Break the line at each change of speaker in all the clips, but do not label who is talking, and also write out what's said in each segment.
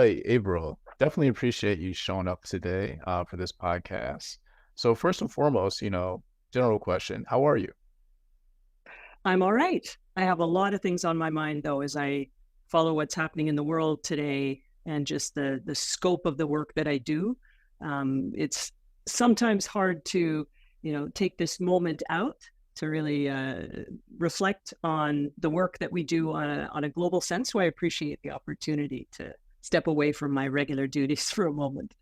right, Avril. Definitely appreciate you showing up today for this podcast. So first and foremost, general question, how are you?
I'm all right. I have a lot of things on my mind though as I follow what's happening in the world today and just the scope of the work that I do. It's sometimes hard to take this moment out to really reflect on the work that we do on a global sense. So I appreciate the opportunity to step away from my regular duties for a moment.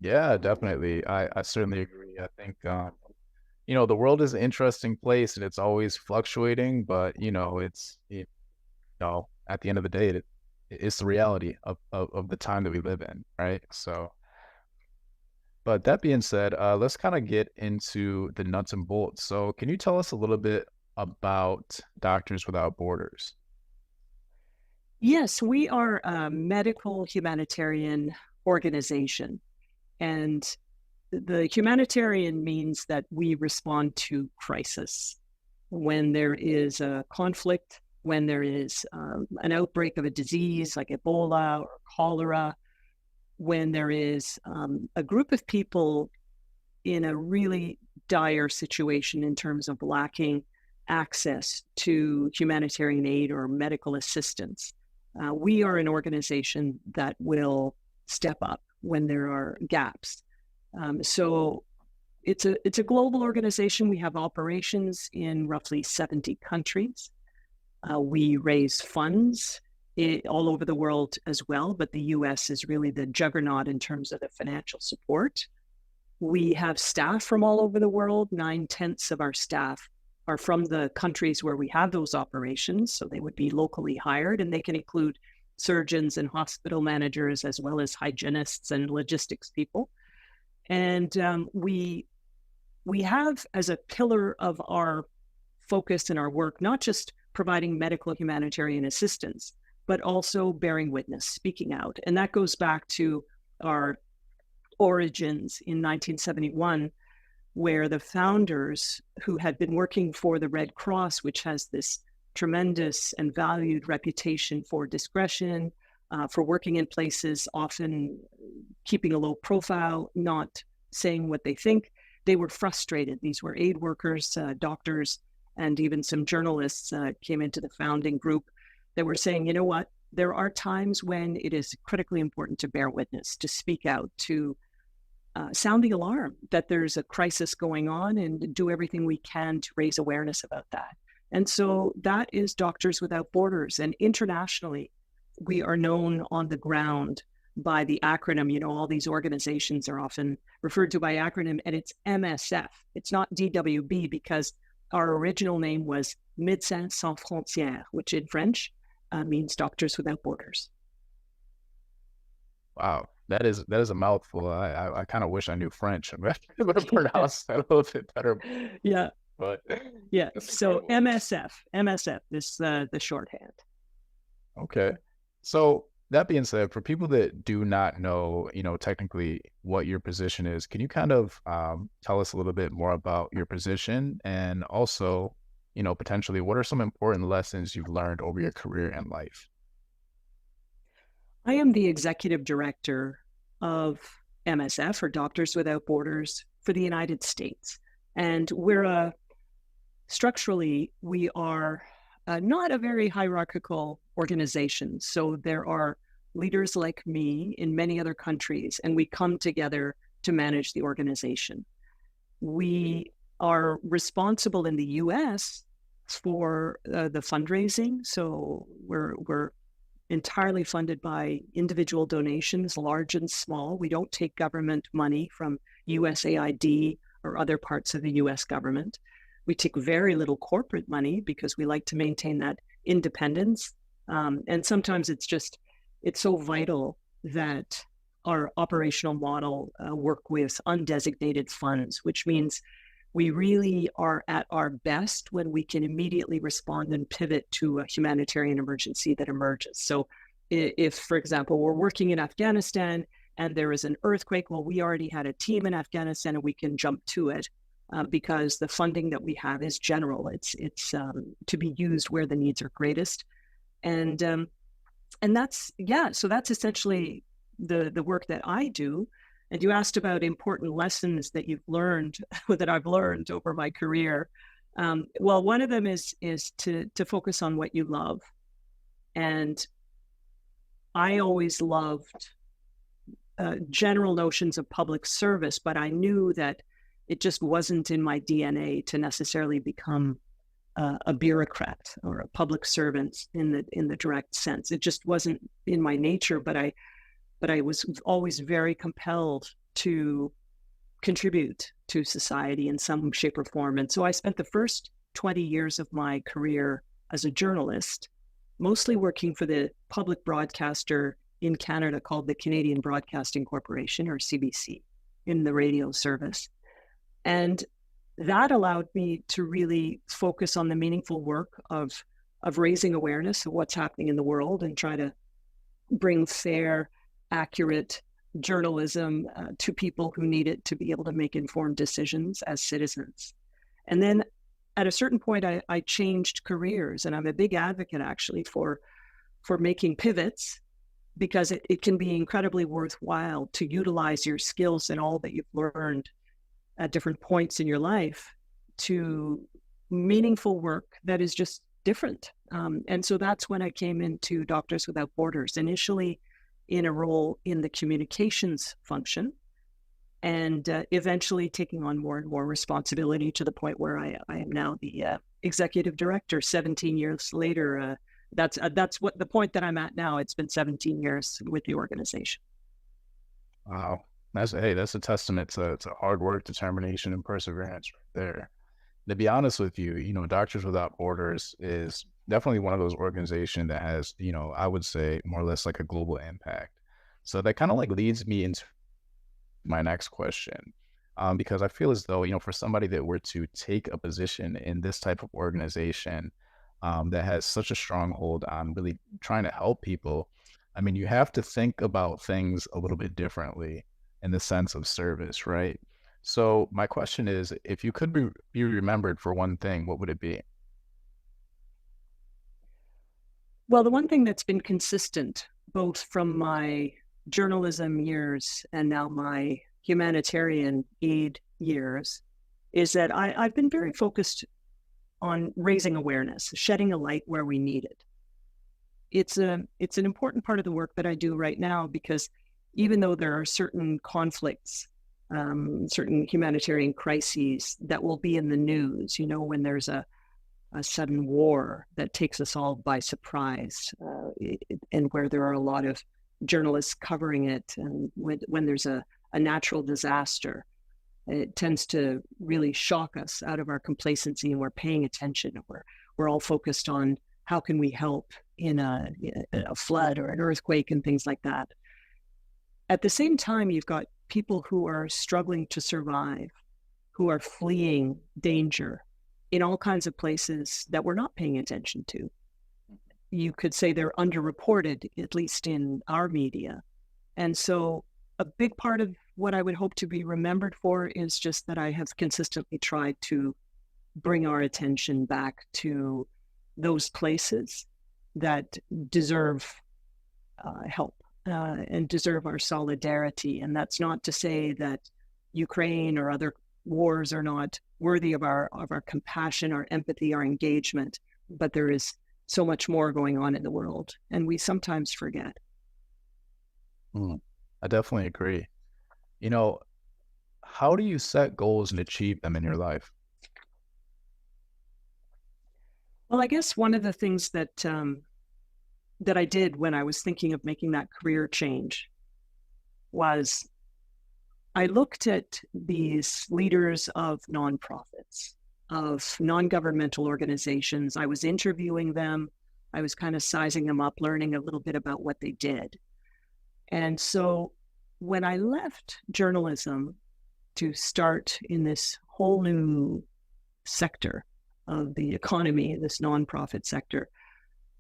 Yeah, definitely. I certainly agree. I think the world is an interesting place and it's always fluctuating, but at the end of the day, it's the reality of the time that we live in, right? So but that being said, let's kind of get into the nuts and bolts. So, can you tell us a little bit about Doctors Without Borders?
Yes, we are a medical humanitarian organization. And the humanitarian means that we respond to crisis. When there is a conflict, when there is an outbreak of a disease like Ebola or cholera, when there is a group of people in a really dire situation in terms of lacking access to humanitarian aid or medical assistance, we are an organization that will step up when there are gaps. So it's a global organization. We have operations in roughly 70 countries. We raise funds all over the world as well, but the US is really the juggernaut in terms of the financial support. We have staff from all over the world. 9/10 of our staff are from the countries where we have those operations, so they would be locally hired, and they can include surgeons and hospital managers, as well as hygienists and logistics people. And we have as a pillar of our focus in our work, not just providing medical humanitarian assistance, but also bearing witness, speaking out. And that goes back to our origins in 1971, where the founders who had been working for the Red Cross, which has this tremendous and valued reputation for discretion, for working in places, often keeping a low profile, not saying what they think, they were frustrated. These were aid workers, doctors, and even some journalists came into the founding group that were saying, you know what, there are times when it is critically important to bear witness, to speak out, to sound the alarm that there's a crisis going on and do everything we can to raise awareness about that. And so that is Doctors Without Borders. And internationally, we are known on the ground by the acronym. All these organizations are often referred to by acronym, and it's MSF. It's not DWB because our original name was Médecins Sans Frontières, which in French means Doctors Without Borders.
Wow, that is a mouthful. I kind of wish I knew French. I'm going to pronounce that a little bit better,
Yeah,
but
yeah.
that's
So
incredible.
MSF is the shorthand.
Okay. So that being said, for people that do not know, technically what your position is, can you kind of tell us a little bit more about your position and also, potentially what are some important lessons you've learned over your career and life?
I am the executive director of MSF, or Doctors Without Borders, for the United States. And structurally, we are not a very hierarchical organization. So there are leaders like me in many other countries, and we come together to manage the organization. We are responsible in the US for the fundraising. So we're entirely funded by individual donations, large and small. We don't take government money from USAID or other parts of the US government. We take very little corporate money because we like to maintain that independence. And sometimes it's so vital that our operational model work with undesignated funds, which means we really are at our best when we can immediately respond and pivot to a humanitarian emergency that emerges. So if, for example, we're working in Afghanistan and there is an earthquake, well, we already had a team in Afghanistan and we can jump to it because the funding that we have is general. It's to be used where the needs are greatest. And And so that's essentially the work that I do. And you asked about important lessons that you've learned, that I've learned over my career. Well, one of them is to focus on what you love. And I always loved general notions of public service, but I knew that it just wasn't in my DNA to necessarily become a bureaucrat or a public servant in the direct sense. It just wasn't in my nature, but I was always very compelled to contribute to society in some shape or form. And so I spent the first 20 years of my career as a journalist, mostly working for the public broadcaster in Canada called the Canadian Broadcasting Corporation, or CBC, in the radio service. And that allowed me to really focus on the meaningful work of raising awareness of what's happening in the world and try to bring fair, accurate journalism to people who need it to be able to make informed decisions as citizens. And then at a certain point, I changed careers, and I'm a big advocate actually for making pivots, because it can be incredibly worthwhile to utilize your skills and all that you've learned at different points in your life to meaningful work that is just different. And so that's when I came into Doctors Without Borders, initially in a role in the communications function, and eventually taking on more and more responsibility to the point where I am now the executive director 17 years later. That's what the point that I'm at now. It's been 17 years with the organization.
Wow. That's a testament to hard work, determination, and perseverance right there. To be honest with you, Doctors Without Borders is definitely one of those organizations that has, I would say more or less like a global impact. So that kind of like leads me into my next question. Because I feel as though, for somebody that were to take a position in this type of organization, that has such a stronghold on really trying to help people, I mean, you have to think about things a little bit differently in the sense of service, right? So my question is, if you could be remembered for one thing, what would it be?
Well, the one thing that's been consistent, both from my journalism years and now my humanitarian aid years, is that I've been very focused on raising awareness, shedding a light where we need it. It's an important part of the work that I do right now, because even though there are certain conflicts, certain humanitarian crises that will be in the news, when there's a sudden war that takes us all by surprise, and where there are a lot of journalists covering it, and when there's a natural disaster, it tends to really shock us out of our complacency, and we're paying attention. We're all focused on how can we help in a flood or an earthquake and things like that. At the same time, you've got people who are struggling to survive, who are fleeing danger in all kinds of places that we're not paying attention to. You could say they're underreported, at least in our media. And so a big part of what I would hope to be remembered for is just that I have consistently tried to bring our attention back to those places that deserve help and deserve our solidarity. And that's not to say that Ukraine or other wars are not worthy of our compassion, our empathy, our engagement, but there is so much more going on in the world, and we sometimes forget.
I definitely agree. You know, how do you set goals and achieve them in your life?
Well, I guess one of the things that that I did when I was thinking of making that career change was I looked at these leaders of nonprofits, of non-governmental organizations. I was interviewing them. I was kind of sizing them up, learning a little bit about what they did. And so when I left journalism to start in this whole new sector of the economy, this nonprofit sector,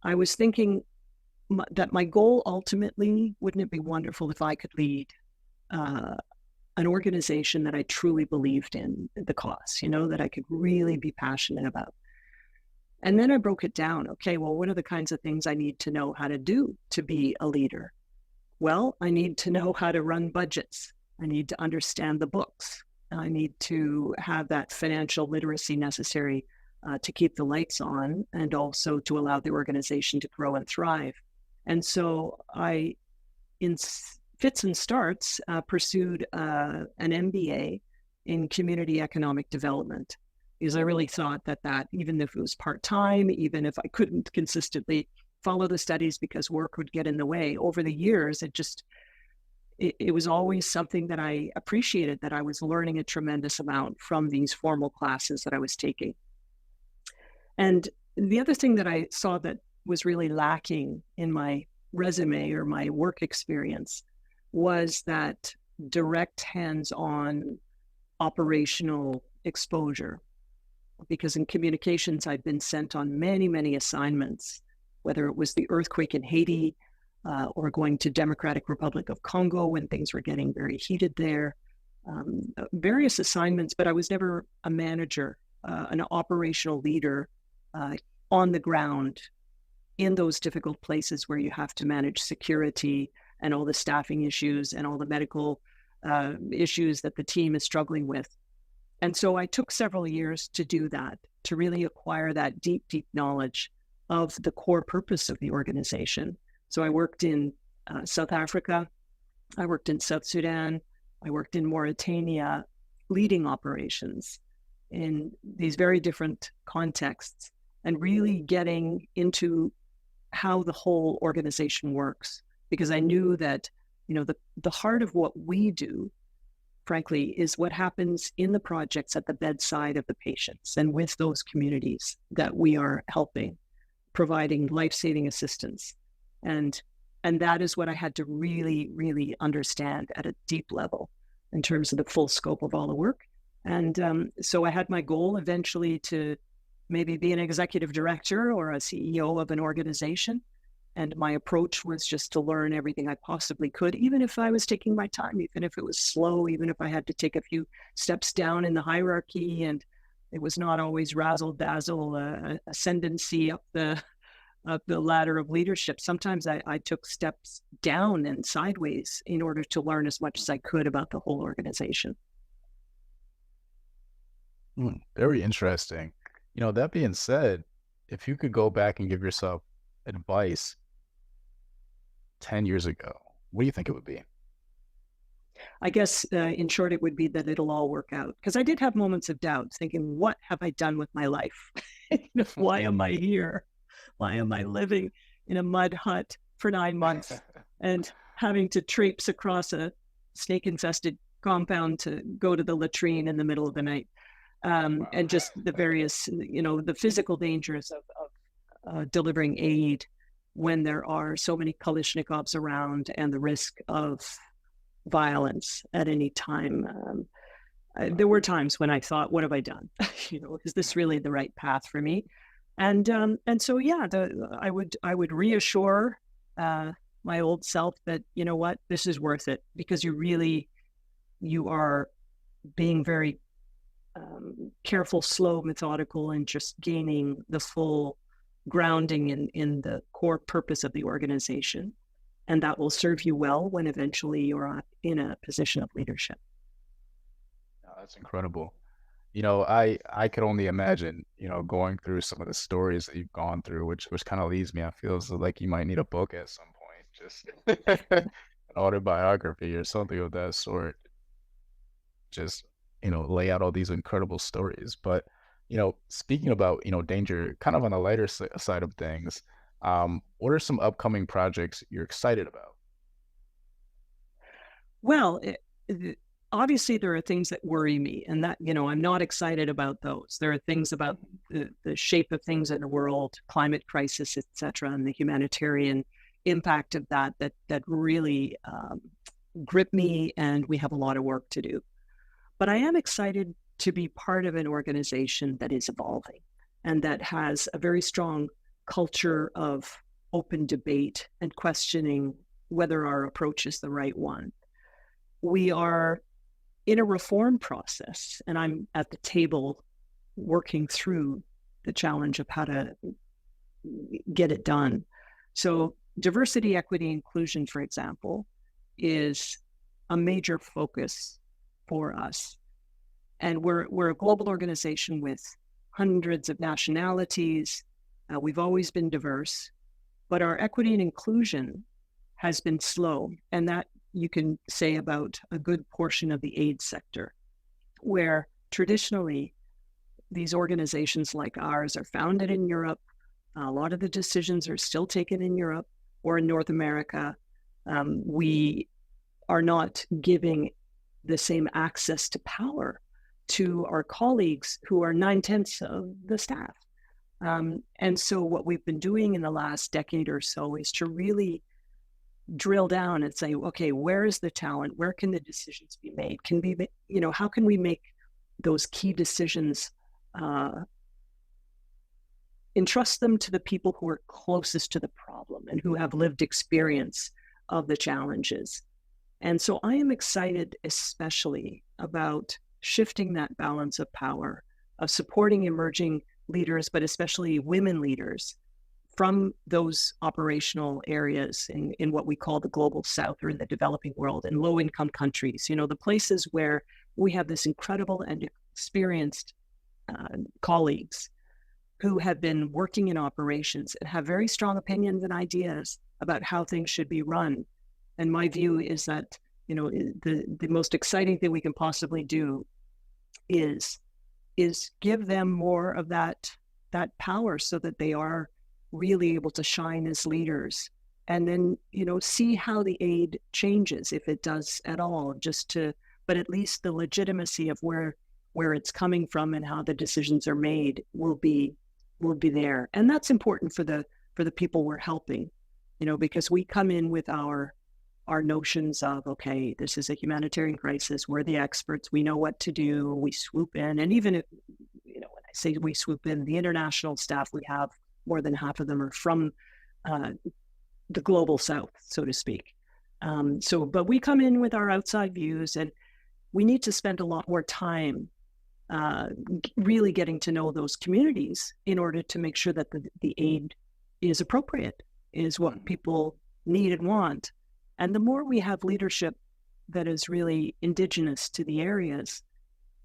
I was thinking that my goal ultimately, wouldn't it be wonderful if I could lead an organization that I truly believed in the cause, that I could really be passionate about. And then I broke it down. Okay, well, what are the kinds of things I need to know how to do to be a leader? Well, I need to know how to run budgets. I need to understand the books. I need to have that financial literacy necessary to keep the lights on and also to allow the organization to grow and thrive. And so I, in fits and starts, pursued an MBA in community economic development because I really thought that even if it was part-time, even if I couldn't consistently follow the studies because work would get in the way, over the years, it was always something that I appreciated, that I was learning a tremendous amount from these formal classes that I was taking. And the other thing that I saw that was really lacking in my resume or my work experience was that direct hands-on operational exposure. Because in communications, I'd been sent on many, many assignments, whether it was the earthquake in Haiti or going to Democratic Republic of Congo when things were getting very heated there, various assignments, but I was never a manager, an operational leader on the ground in those difficult places where you have to manage security and all the staffing issues and all the medical issues that the team is struggling with. And so I took several years to do that, to really acquire that deep, deep knowledge of the core purpose of the organization. So I worked in South Africa, I worked in South Sudan, I worked in Mauritania, leading operations in these very different contexts and really getting into how the whole organization works. Because I knew that, the heart of what we do, frankly, is what happens in the projects at the bedside of the patients and with those communities that we are helping, providing life-saving assistance. And that is what I had to really, really understand at a deep level in terms of the full scope of all the work. And so I had my goal eventually to maybe be an executive director or a CEO of an organization. And my approach was just to learn everything I possibly could, even if I was taking my time, even if it was slow, even if I had to take a few steps down in the hierarchy and it was not always razzle dazzle ascendancy up the ladder of leadership. Sometimes I took steps down and sideways in order to learn as much as I could about the whole organization.
Very interesting. That being said, if you could go back and give yourself advice 10 years ago, what do you think it would be?
I guess in short, it would be that it'll all work out. Because I did have moments of doubt, thinking, what have I done with my life? Why am I here? Why am I living in a mud hut for 9 months and having to traipse across a snake-infested compound to go to the latrine in the middle of the night?
Wow.
And just the various, the physical dangers of delivering aid when there are so many Kalashnikovs around and the risk of violence at any time. There were times when I thought, what have I done? Is this really the right path for me? And so, yeah, I would reassure my old self that, what, this is worth it because you are being very careful, slow, methodical, and just gaining the full grounding in the core purpose of the organization. And that will serve you well when eventually you're in a position of leadership.
Oh, that's incredible. I could only imagine, going through some of the stories that you've gone through, which kind of leads me. I feel like you might need a book at some point, just an autobiography or something of that sort. Just, lay out all these incredible stories. But, speaking about, danger, kind of on the lighter side of things, what are some upcoming projects you're excited about?
Well, obviously there are things that worry me and that, I'm not excited about those. There are things about the shape of things in the world, climate crisis, et cetera, and the humanitarian impact of that really grip me, and we have a lot of work to do. But I am excited to be part of an organization that is evolving and that has a very strong culture of open debate and questioning whether our approach is the right one. We are in a reform process, and I'm at the table working through the challenge of how to get it done. So diversity, equity, inclusion, for example, is a major focus for us. And we're a global organization with hundreds of nationalities. We've always been diverse, but our equity and inclusion has been slow. And that you can say about a good portion of the aid sector, where traditionally these organizations like ours are founded in Europe. A lot of the decisions are still taken in Europe or in North America. We are not giving the same access to power to our colleagues who are 9/10 of the staff. And so what we've been doing in the last decade or so is to really drill down and say, okay, where is the talent? Where can the decisions be made? How can we make those key decisions, entrust them to the people who are closest to the problem and who have lived experience of the challenges. And so I am excited, especially about shifting that balance of power, of supporting emerging leaders, but especially women leaders from those operational areas in what we call the global south or in the developing world, in low income countries, the places where we have this incredible and experienced colleagues who have been working in operations and have very strong opinions and ideas about how things should be run. And my view is that, the most exciting thing we can possibly do is give them more of that power so that they are really able to shine as leaders. And then, see how the aid changes, if it does at all, but at least the legitimacy of where it's coming from and how the decisions are made will be there. And that's important for the people we're helping, because we come in with our notions of, okay, this is a humanitarian crisis. We're the experts. We know what to do. We swoop in. And even if, when I say we swoop in, the international staff we have, more than half of them are from the global south, so to speak. But we come in with our outside views, and we need to spend a lot more time really getting to know those communities in order to make sure that the aid is appropriate, is what people need and want. And the more we have leadership that is really indigenous to the areas,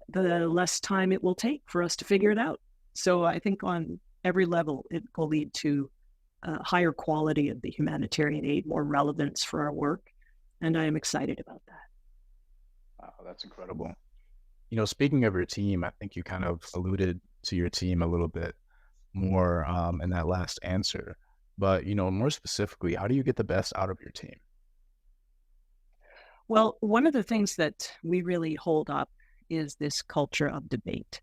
the less time it will take for us to figure it out. So I think on every level, it will lead to higher quality of the humanitarian aid, more relevance for our work. And I am excited about that.
Wow, that's incredible. Speaking of your team, I think you kind of alluded to your team a little bit more in that last answer. But, more specifically, how do you get the best out of your team?
Well, one of the things that we really hold up is this culture of debate.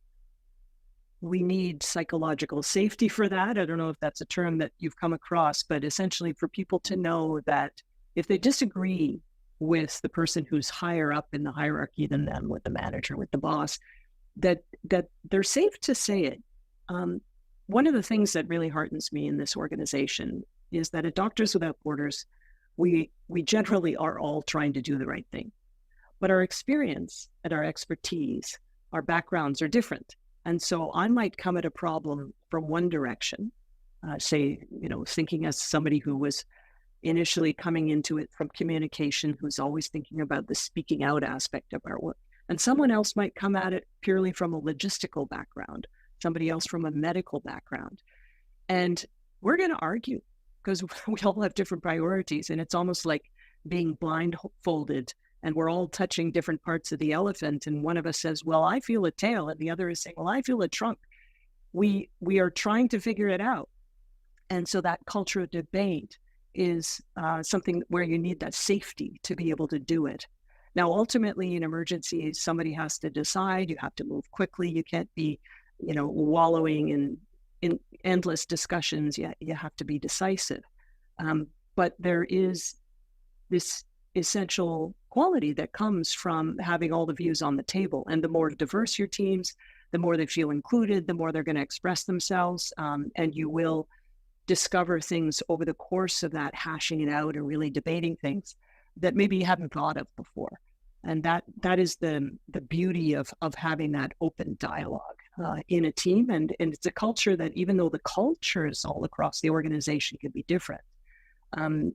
We need psychological safety for that. I don't know if that's a term that you've come across, but essentially for people to know that if they disagree with the person who's higher up in the hierarchy than them, with the manager, with the boss, that they're safe to say it. One of the things that really heartens me in this organization is that at Doctors Without Borders, we generally are all trying to do the right thing. But our experience and our expertise, our backgrounds are different. And so I might come at a problem from one direction, thinking as somebody who was initially coming into it from communication, who's always thinking about the speaking out aspect of our work. And someone else might come at it purely from a logistical background, somebody else from a medical background. And we're going to argue because we all have different priorities. And it's almost like being blindfolded and we're all touching different parts of the elephant. And one of us says, well, I feel a tail. And the other is saying, well, I feel a trunk. We are trying to figure it out. And so that culture of debate is something where you need that safety to be able to do it. Now, ultimately, in emergencies, somebody has to decide. You have to move quickly. You can't be, wallowing in endless discussions. You have to be decisive. But there is this essential quality that comes from having all the views on the table. And the more diverse your teams, the more they feel included, the more they're going to express themselves. And you will discover things over the course of that, hashing it out and really debating things that maybe you haven't thought of before. And that is the beauty of having that open dialogue. in a team. And it's a culture that, even though the cultures all across the organization can be different,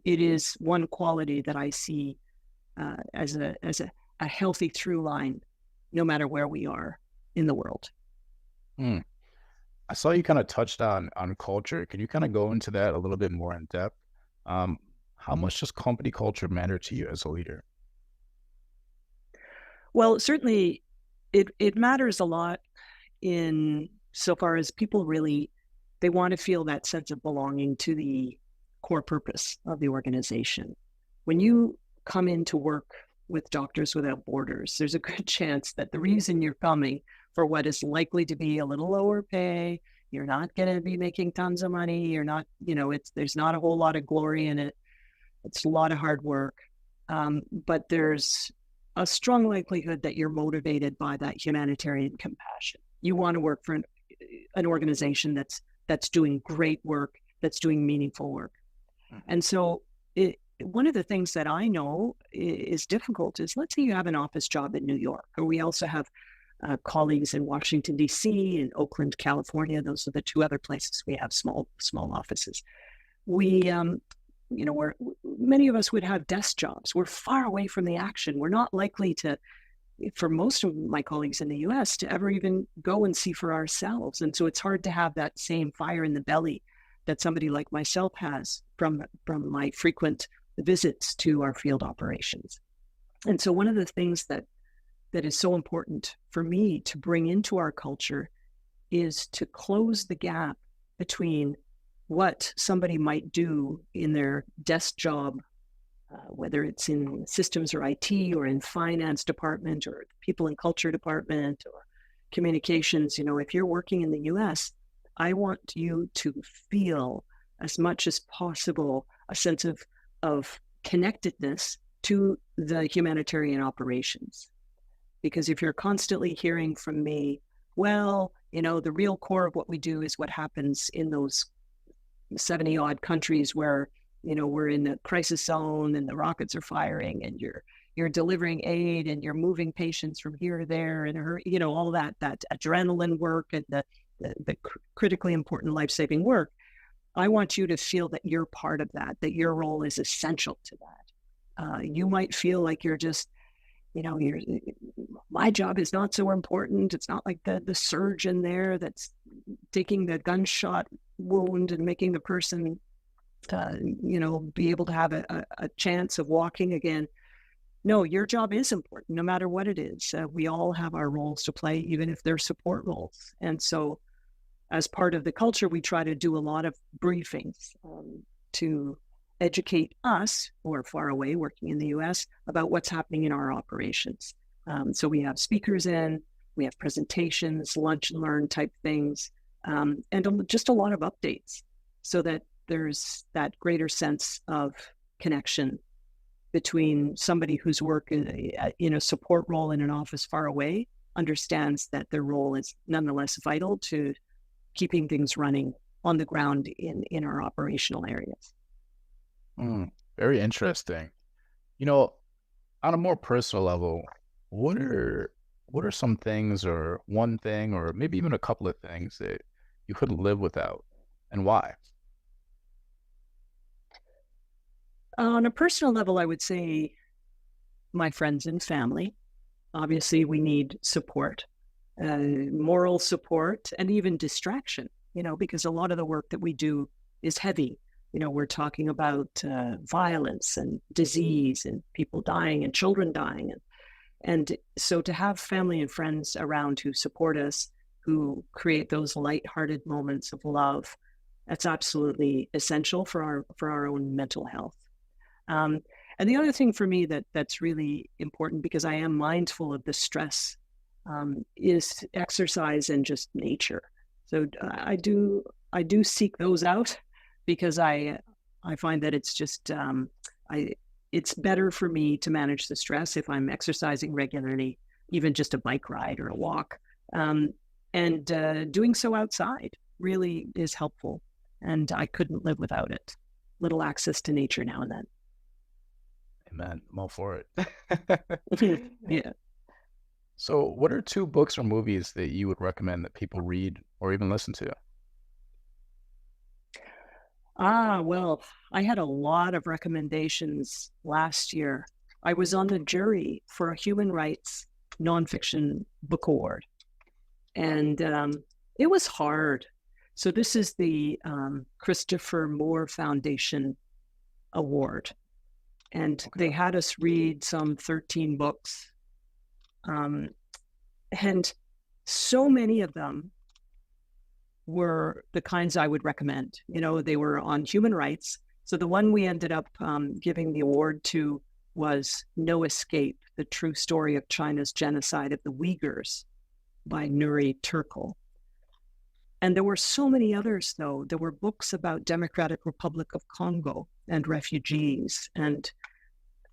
it is one quality that I see as a healthy through line, no matter where we are in the world.
Mm. I saw you kind of touched on culture. Can you kind of go into that a little bit more in depth? Um, how much does company culture matter to you as a leader?
Well, certainly it matters a lot in so far as people really, they want to feel that sense of belonging to the core purpose of the organization. When you come into work with Doctors Without Borders, there's a good chance that the reason you're coming for what is likely to be a little lower pay, you're not going to be making tons of money, you're not, it's there's not a whole lot of glory in it. It's a lot of hard work. But there's a strong likelihood that you're motivated by that humanitarian compassion. You want to work for an organization that's doing great work, that's doing meaningful work. And so one of the things that I know is difficult is, let's say you have an office job in New York, or we also have colleagues in Washington, D.C., and Oakland, California. Those are the two other places we have small offices. We we're many of us would have desk jobs. We're far away from the action. We're not likely to, for most of my colleagues in the US, to ever even go and see for ourselves. And so it's hard to have that same fire in the belly that somebody like myself has from my frequent visits to our field operations. And so one of the things that is so important for me to bring into our culture is to close the gap between what somebody might do in their desk job, whether it's in systems or IT or in finance department or people and culture department or communications. If you're working in the US, I want you to feel as much as possible a sense of connectedness to the humanitarian operations. Because if you're constantly hearing from me, well, the real core of what we do is what happens in those 70 odd countries where, we're in the crisis zone and the rockets are firing and you're delivering aid and you're moving patients from here to there and all that adrenaline work and the critically important life-saving work. I want you to feel that you're part of that your role is essential to that. You might feel like you're just, my job is not so important. It's not like the surgeon there that's taking the gunshot wound and making the person, be able to have a chance of walking again. No, your job is important, no matter what it is. We all have our roles to play, even if they're support roles. And so as part of the culture, we try to do a lot of briefings to educate us who are far away working in the US about what's happening in our operations. So we have speakers in, we have presentations, lunch and learn type things, and just a lot of updates so that there's that greater sense of connection between somebody whose work in a support role in an office far away understands that their role is nonetheless vital to keeping things running on the ground in our operational areas.
Very interesting. You know, on a more personal level, what are some things or one thing or maybe even a couple of things that you couldn't live without and why?
On a personal level, I would say my friends and family. Obviously, we need support, moral support, and even distraction, because a lot of the work that we do is heavy. We're talking about violence and disease and people dying and children dying. And so to have family and friends around who support us, who create those lighthearted moments of love, that's absolutely essential for our own mental health. And the other thing for me that's really important, because I am mindful of the stress, is exercise and just nature. So I do seek those out because I find that it's just it's better for me to manage the stress if I'm exercising regularly, even just a bike ride or a walk, and doing so outside really is helpful. And I couldn't live without it. Little access to nature now and then.
Amen. I'm all for it.
Yeah.
So, what are two books or movies that you would recommend that people read or even listen to?
Well, I had a lot of recommendations last year. I was on the jury for a human rights nonfiction book award, and it was hard. So, this is the Christopher Moore Foundation Award, and
Okay.
they had us read some 13 books. Um, and so many of them were the kinds I would recommend. You know, they were on human rights. So the one we ended up giving the award to was No Escape, the true story of China's genocide of the Uyghurs by Nuri Turkle. And there were so many others, though. There were books about Democratic Republic of Congo and refugees. And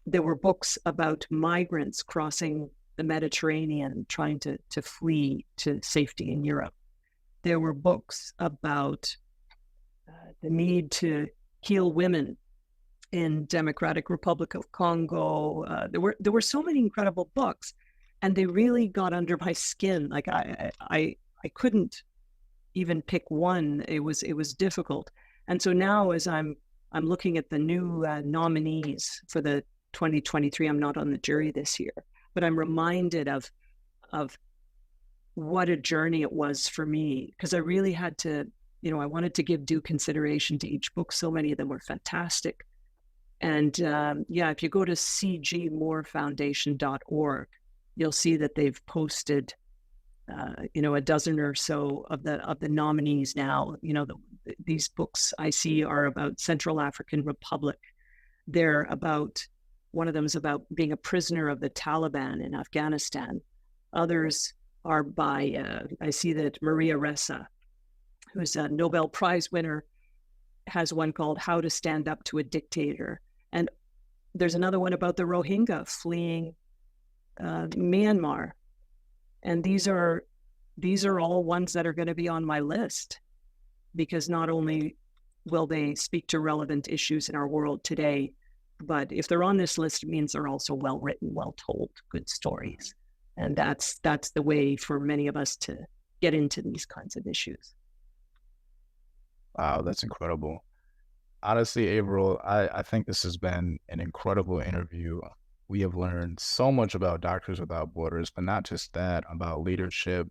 there were books about migrants crossing the Mediterranean, trying to flee to safety in Europe. There were books about the need to heal women in Democratic Republic of Congo. There were so many incredible books, and they really got under my skin. Like I couldn't even pick one. It was difficult. And so now, as I'm looking at the new nominees for the 2023, I'm not on the jury this year, but I'm reminded of what a journey it was for me, because I really had to, I wanted to give due consideration to each book. So many of them were fantastic. And yeah, if you go to cgmoorefoundation.org, you'll see that they've posted, a dozen or so of the nominees now. These books I see are about Central African Republic. They're about, one of them is about being a prisoner of the Taliban in Afghanistan. Others are by, I see that Maria Ressa, who's a Nobel Prize winner, has one called How to Stand Up to a Dictator. And there's another one about the Rohingya fleeing Myanmar. And these are all ones that are going to be on my list, because not only will they speak to relevant issues in our world today, but if they're on this list, it means they're also well written, well told, good stories. And that's the way for many of us to get into these kinds of issues.
Wow, that's incredible. Honestly, April, I think this has been an incredible interview. We have learned so much about Doctors Without Borders, but not just that, about leadership,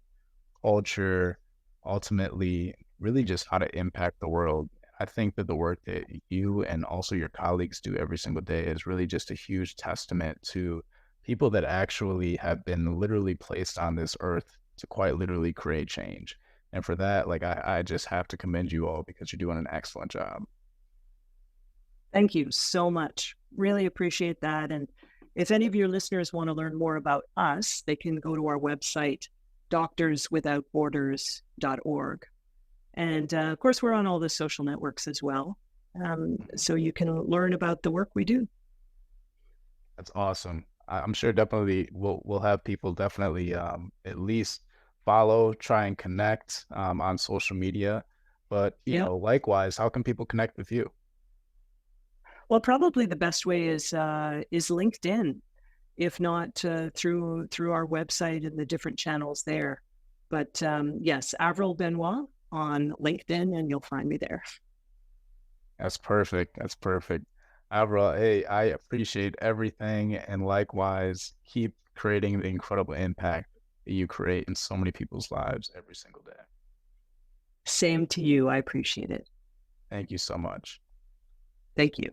culture, ultimately, really just how to impact the world. I think that the work that you and also your colleagues do every single day is really just a huge testament to people that actually have been literally placed on this earth to quite literally create change. And for that, like, I just have to commend you all because you're doing an excellent job.
Thank you so much. Really appreciate that. And if any of your listeners want to learn more about us, they can go to our website, doctorswithoutborders.org. And of course, we're on all the social networks as well. So you can learn about the work we do.
That's awesome. I'm sure definitely we'll have people definitely at least follow, try and connect on social media. But
Yeah.
likewise, how can people connect with you?
Well, probably the best way is LinkedIn, if not through our website and the different channels there. But yes, Avril Benoît on LinkedIn, and you'll find me there.
That's perfect. That's perfect. Avril, hey, I appreciate everything, and likewise, keep creating the incredible impact that you create in so many people's lives every single day.
Same to you. I appreciate it.
Thank you so much.
Thank you.